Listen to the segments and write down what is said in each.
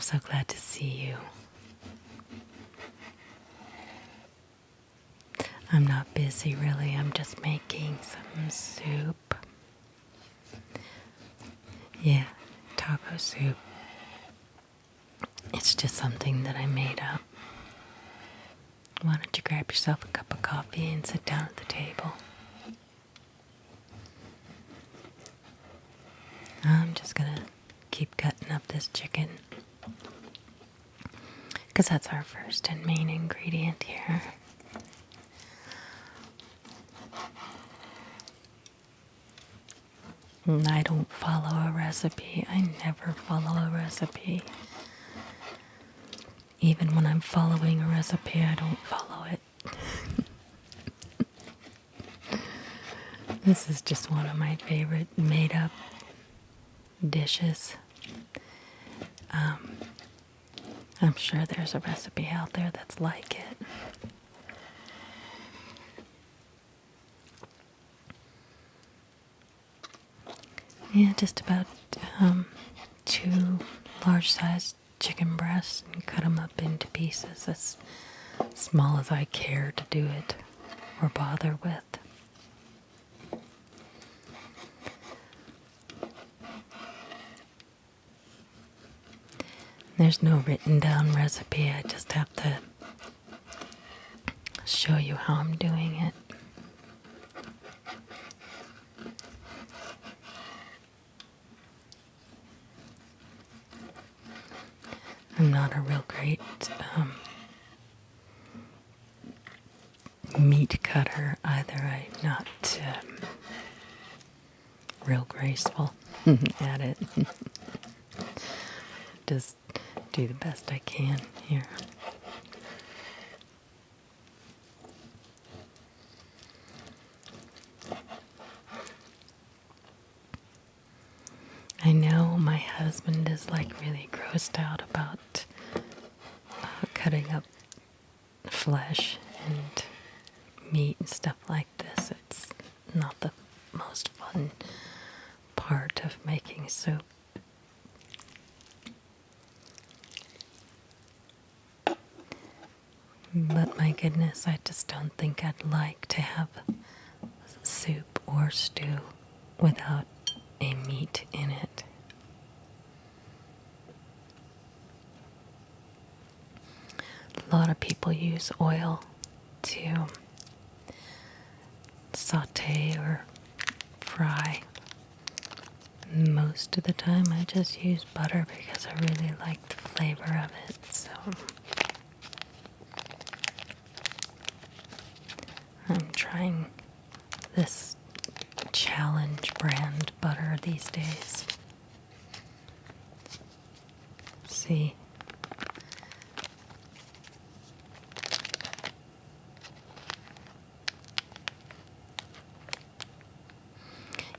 So glad to see you. I'm not busy really, I'm just making some soup. Yeah, taco soup. It's just something that I made up. Why don't you grab yourself a cup of coffee and sit down at the table? I'm just gonna keep cutting up this chicken, because that's our first and main ingredient here. And I don't follow a recipe. I never follow a recipe. Even when I'm following a recipe, I don't follow it. This is just one of my favorite made-up dishes. I'm sure there's a recipe out there that's like it. Yeah, just about 2 large-sized chicken breasts and cut them up into pieces as small as I care to do it or bother with. There's no written down recipe, I just have to show you how I'm doing it. I'm not a real great meat cutter either. I'm not real graceful at it. Just do the best I can here. I know my husband is like really grossed out about cutting up flesh and meat and stuff like this. It's not the most fun part of making soup. But my goodness, I just don't think I'd like to have soup or stew without a meat in it. A lot of people use oil to saute or fry. Most of the time I just use butter because I really like the flavor of it. So I'm trying this Challenge brand butter these days. See?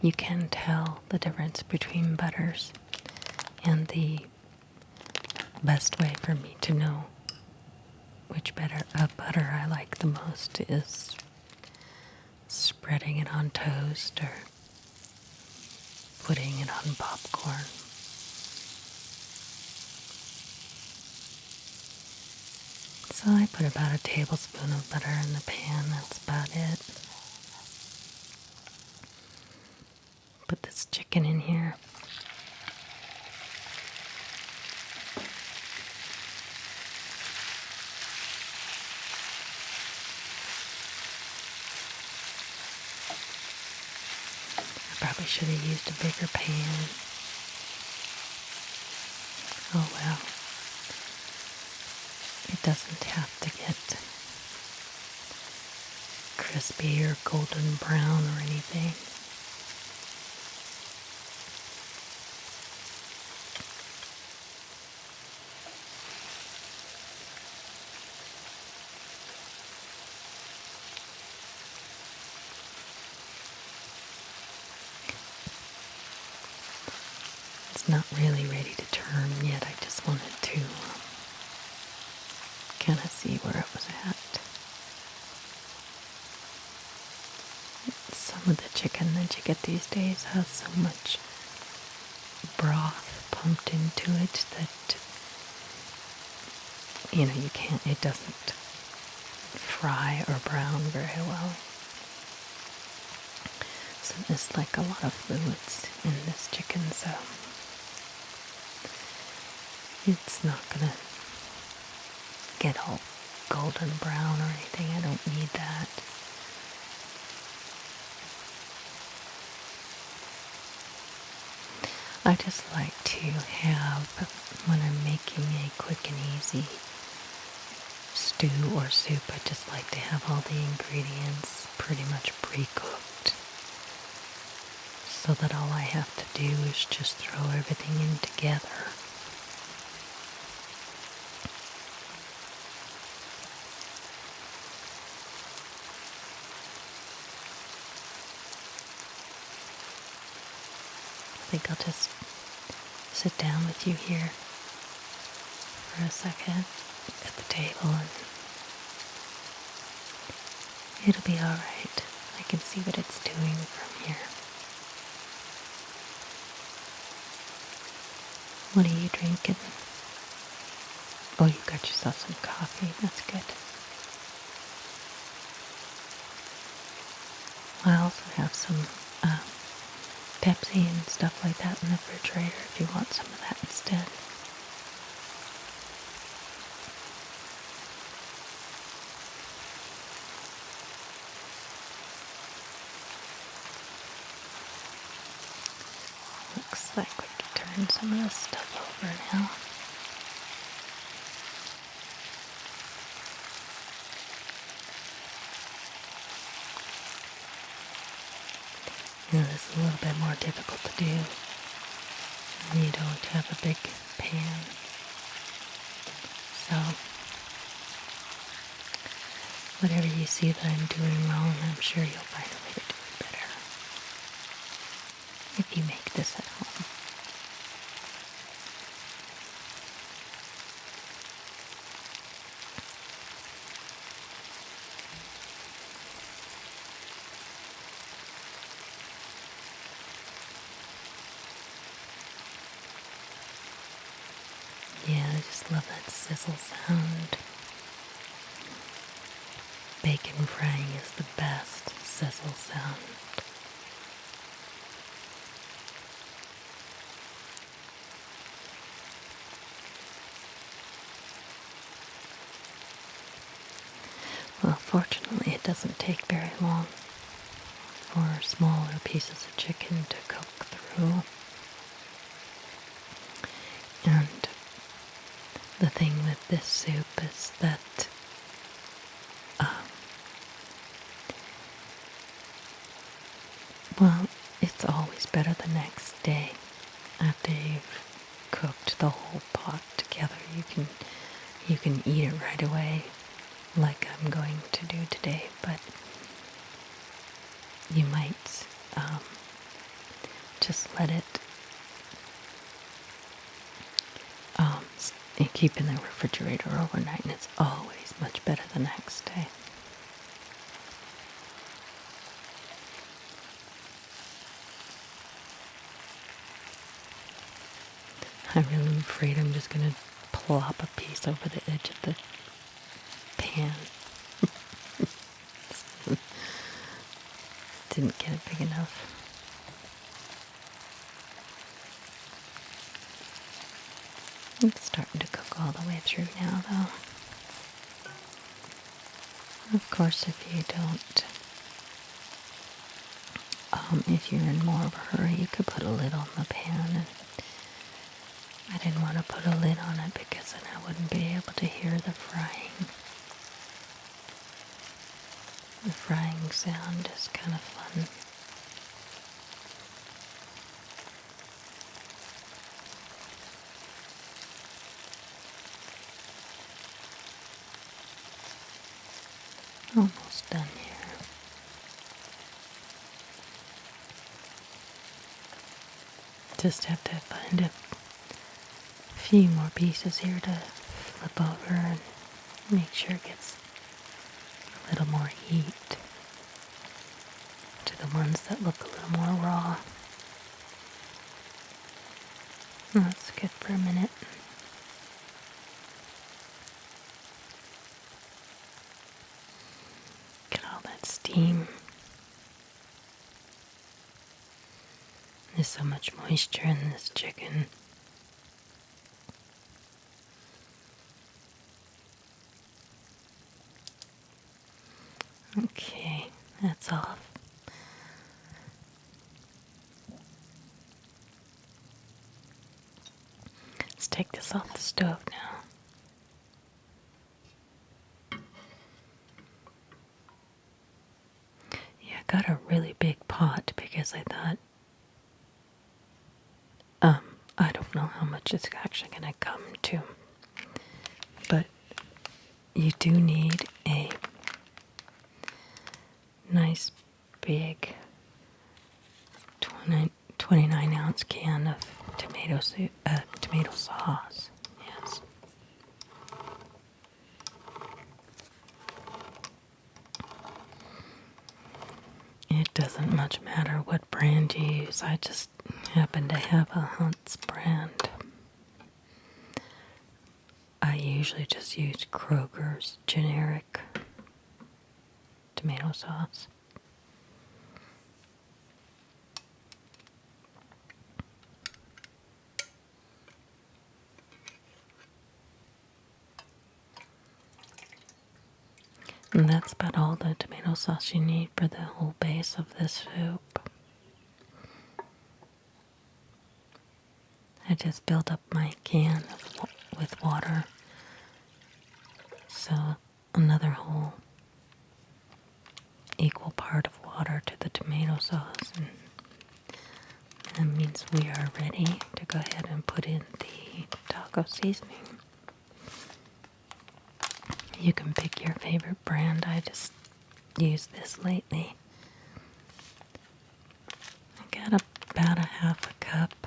You can tell the difference between butters, and the best way for me to know which butter I like the most is spreading it on toast or putting it on popcorn. So I put about a tablespoon of butter in the pan, that's about it. Put this chicken in here. Probably should have used a bigger pan. Oh well. It doesn't have to get crispy or golden brown or anything. It's not really ready to turn yet. I just wanted to kind of see where it was at. Some of the chicken that you get these days has so much broth pumped into it that you can't, it doesn't fry or brown very well. So there's like a lot of fluids in this chicken, so it's not gonna get all golden brown or anything. I don't need that. I just like to have, when I'm making a quick and easy stew or soup, I just like to have all the ingredients pretty much pre-cooked, so that all I have to do is just throw everything in together. I think I'll just sit down with you here for a second at the table, and it'll be alright. I can see what it's doing from here. What are you drinking? Oh, you got yourself some coffee. That's good. I also have some Pepsi and stuff like that in the refrigerator if you want some of that instead. Looks like we can turn some of this stuff over now. This is a little bit more difficult to do when you don't have a big pan. So, whatever you see that I'm doing wrong, I'm sure you'll find a way to do it better if you make this at home. Yeah, I just love that sizzle sound. Bacon frying is the best sizzle sound. Well, fortunately, it doesn't take very long for smaller pieces of chicken to cook through. And the thing with this soup is that well, it's always better the next day after you've cooked the whole pot together. You can eat it right away, like I'm going to do today, but you might just let it and keep in the refrigerator overnight, and it's always much better the next day. I'm really afraid I'm just going to plop a piece over the edge of the pan. Didn't get it big enough. It's starting to cook all the way through now, though. Of course, if you don't, if you're in more of a hurry, you could put a lid on the pan. And I didn't want to put a lid on it because then I wouldn't be able to hear the frying. The frying sound is kind of fun. Almost done here. Just have to find a few more pieces here to flip over and make sure it gets a little more heat to the ones that look a little more raw. That's good for a minute. all that steam. There's so much moisture in this chicken. Okay, that's off. Let's take this off the stove now. Yeah, I got a really big pot because I thought, I don't know how much it's actually going to come to, but you do need a nice big 29-ounce can of tomato sauce. Yes. It doesn't much matter what brand you use. I just happen to have a Hunt's brand. I usually just use Kroger's generic tomato sauce. And that's about all the tomato sauce you need for the whole base of this soup. I just filled up my can with water. So another whole equal part of water to the tomato sauce. And that means we are ready to go ahead and put in the taco seasoning. You can pick your favorite brand. I just use this lately. I got about a half a cup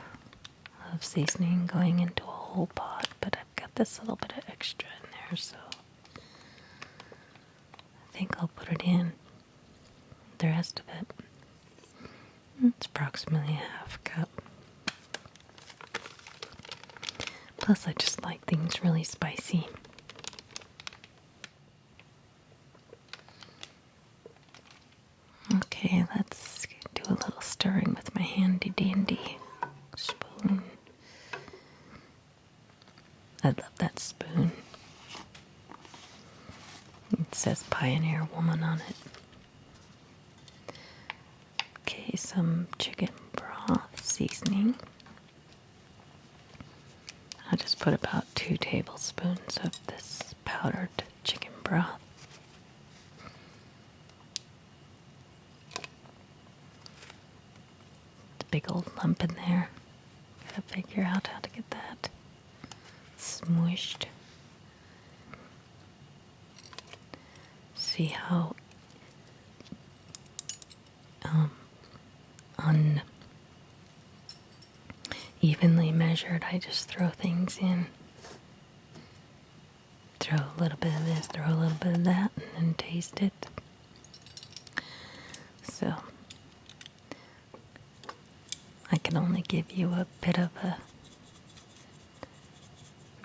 of seasoning going into a whole pot, but I've got this little bit of extra in there, so I think I'll put it in, the rest of it. It's approximately a half a cup. Plus, I just like things really spicy. Okay, let's do a little stirring with my handy dandy spoon. I love that spoon. It says Pioneer Woman on it. Okay, some chicken broth seasoning. I'll just put about 2 tablespoons of this powdered chicken broth. Big old lump in there. Gotta figure out how to get that smushed. See how unevenly measured I just throw things in. Throw a little bit of this, throw a little bit of that, and then taste it. So I can only give you a bit of a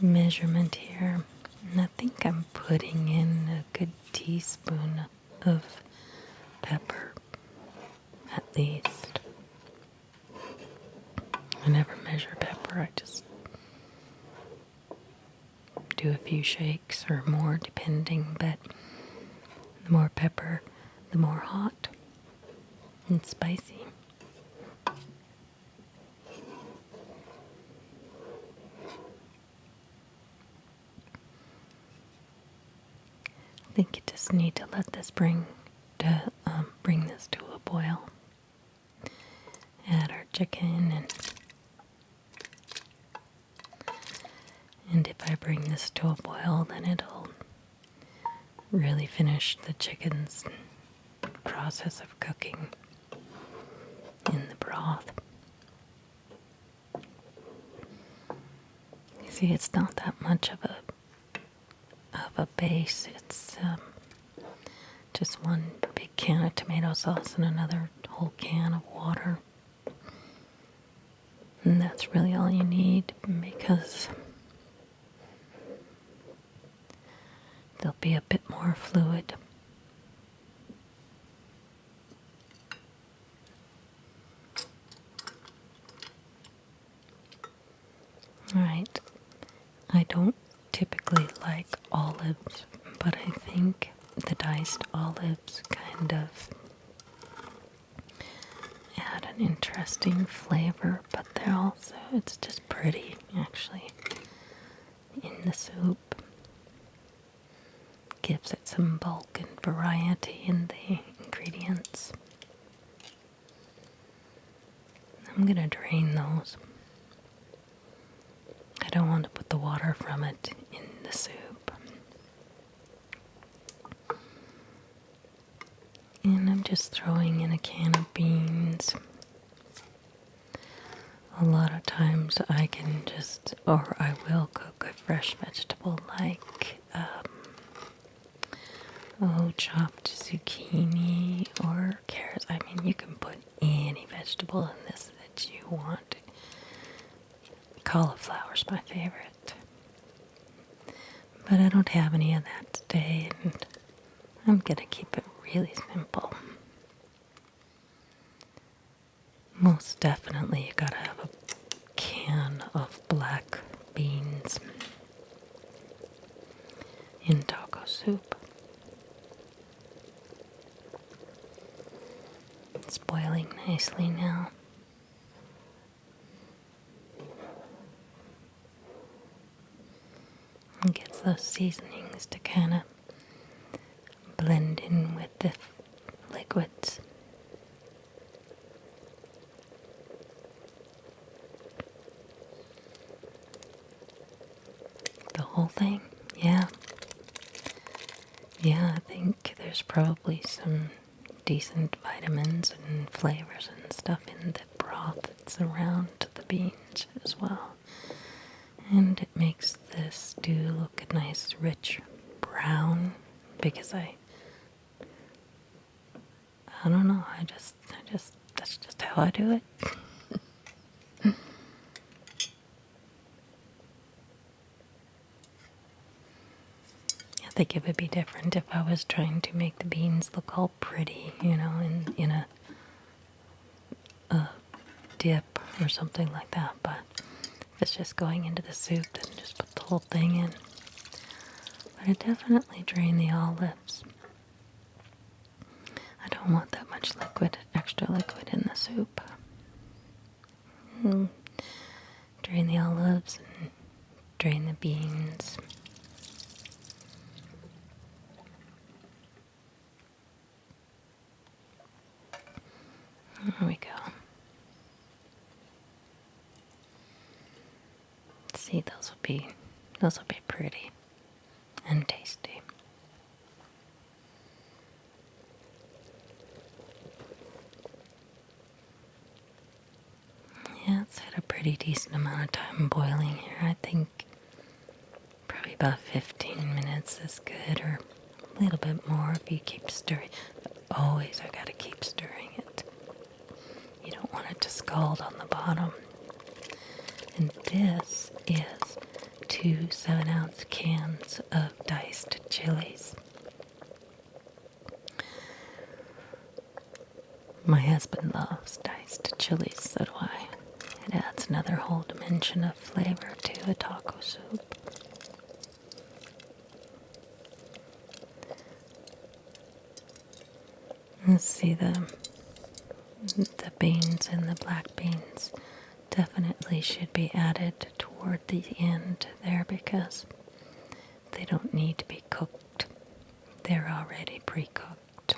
measurement here. And I think I'm putting in a good teaspoon of pepper, at least. I never measure pepper, I just do a few shakes or more depending, but the more pepper, the more hot and spicy. I think you just need to let this bring this to a boil. Add our chicken, and if I bring this to a boil, then it'll really finish the chicken's process of cooking in the broth. You see, it's not that much of a base. It's just one big can of tomato sauce and another whole can of water. And that's really all you need, because there'll be a bit more fluid I don't typically like olives, but I think the diced olives kind of add an interesting flavor, but they're also, it's just pretty actually in the soup. Gives it some bulk and variety in the ingredients. I'm gonna drain those. I don't want to put the water from it in the soup. And I'm just throwing in a can of beans. A lot of times I can just, or I will cook a fresh vegetable like, chopped zucchini or carrots. I mean, you can put any vegetable in this that you want. Cauliflower's my favorite. But I don't have any of that today, and I'm gonna keep it really simple. Most definitely you gotta have a can of black beans in taco soup. It's boiling nicely now. And gets those seasonings to kind of blend in with the liquids. The whole thing? Yeah. Yeah, I think there's probably some decent vitamins and flavors and stuff in the broth that's around the beans as well. And it makes the stew look a nice rich brown because I don't know, I just, that's just how I do it. I think it would be different if I was trying to make the beans look all pretty, in a dip or something like that. But if it's just going into the soup, then just put the whole thing in. But I definitely drain the olives. I don't want that much extra liquid in the soup. Drain the olives and drain the beans. There we go. See, those will be pretty and tasty. Yeah, it's had a pretty decent amount of time boiling here. I think probably about 15 minutes is good, or a little bit more if you keep stirring. But always I gotta keep stirring it. You don't want it to scald on the bottom. And this is 2 7-ounce cans of diced chilies. My husband loves diced chilies, so do I. It adds another whole dimension of flavor to a taco soup. Let's see, the beans and the black beans definitely should be added toward the end there because they don't need to be cooked. They're already pre-cooked.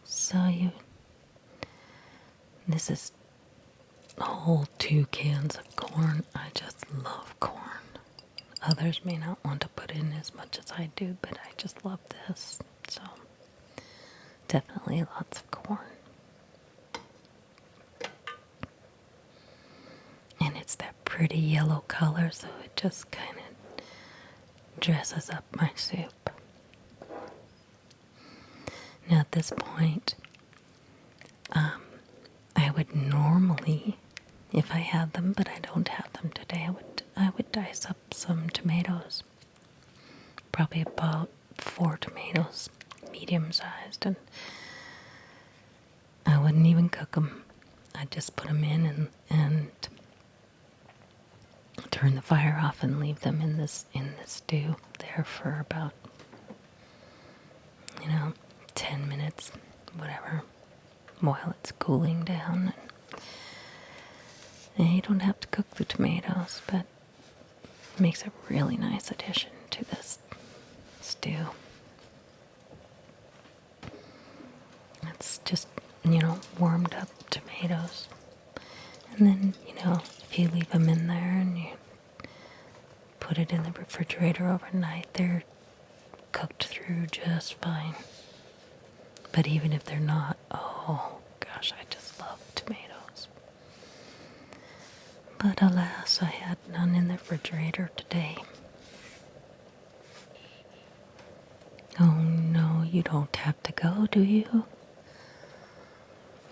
So this is a whole 2 cans of corn. I just love corn. Others may not want to put in as much as I do, but I just love this. So definitely lots of corn. And it's that pretty yellow color, so it just kind of dresses up my soup. Now at this point, I would normally, if I had them, but I don't have them today, I would dice up some tomatoes. Probably about 4 tomatoes, medium sized, and I wouldn't even cook them. I'd just put them in and turn the fire off and leave them in this stew there for about 10 minutes, whatever, while it's cooling down. And you don't have to cook the tomatoes, but it makes a really nice addition to this stew. It's just, warmed up tomatoes. And then, if you leave them in there and you put it in the refrigerator overnight, they're cooked through just fine. But even if they're not, oh gosh, I just love tomatoes. But alas, I had none in the refrigerator today. Oh no, you don't have to go, do you?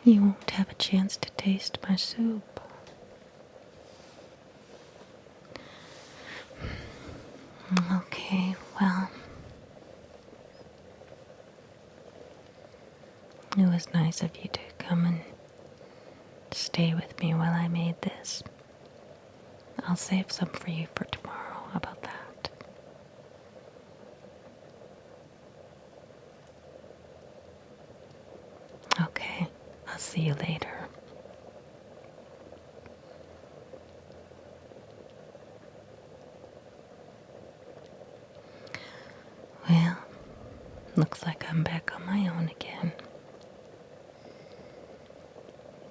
You won't have a chance to taste my soup. Okay, well, it was nice of you to come and stay with me while I made this. I'll save some for you for tomorrow. How about that? Okay, I'll see you later. Well, looks like I'm back on my own again.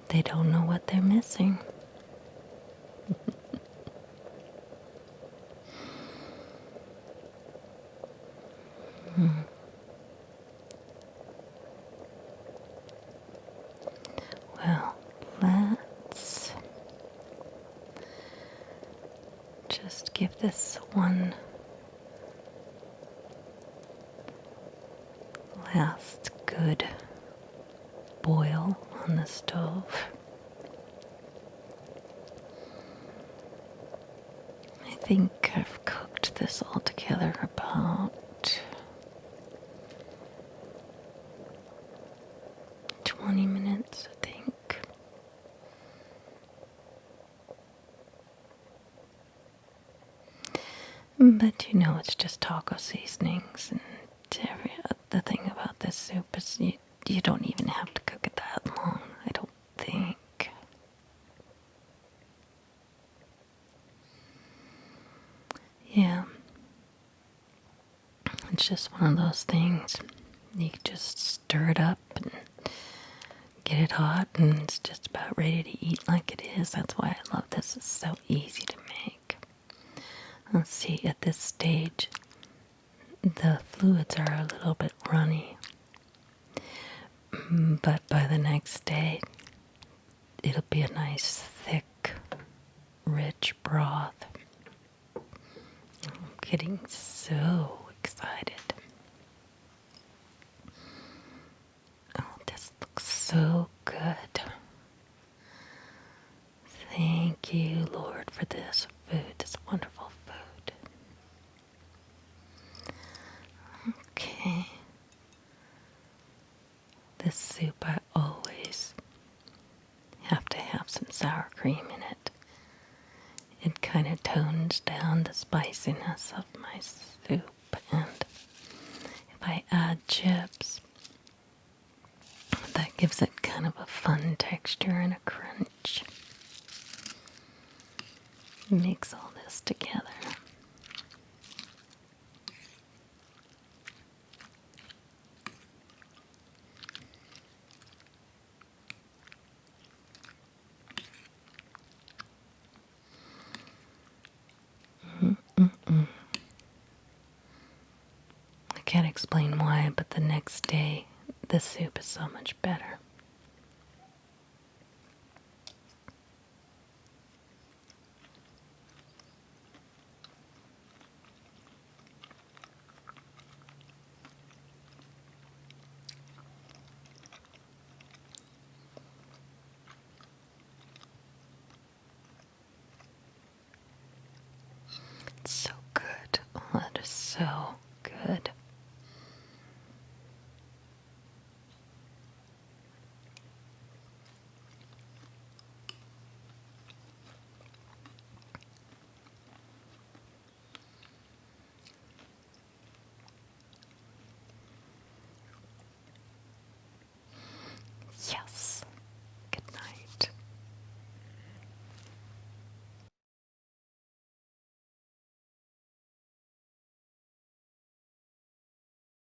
They don't know what they're missing. Well, let's just give this one last good boil on the stove. I think I've cooked this all together about 20 minutes, I think. But it's just taco seasonings, and the thing about this soup is you don't even have to cook it that long, I don't think. Yeah. It's just one of those things. You can just stir it up and get it hot, and it's just about ready to eat like it is. That's why I love this. It's so easy to make. Let's see, at this stage, the fluids are a little bit runny. But by the next day, it'll be a nice, thick, rich broth. I'm getting so excited. Oh, this looks so good. Thank you, Lord, for this food, this wonderful food. Okay. This soup, I always have to have some sour cream in it. It kind of tones down the spiciness of my soup, and if I add chips, that gives it kind of a fun texture and a crunch. Mix all this together. I can't explain why, but the next day the soup is so much better.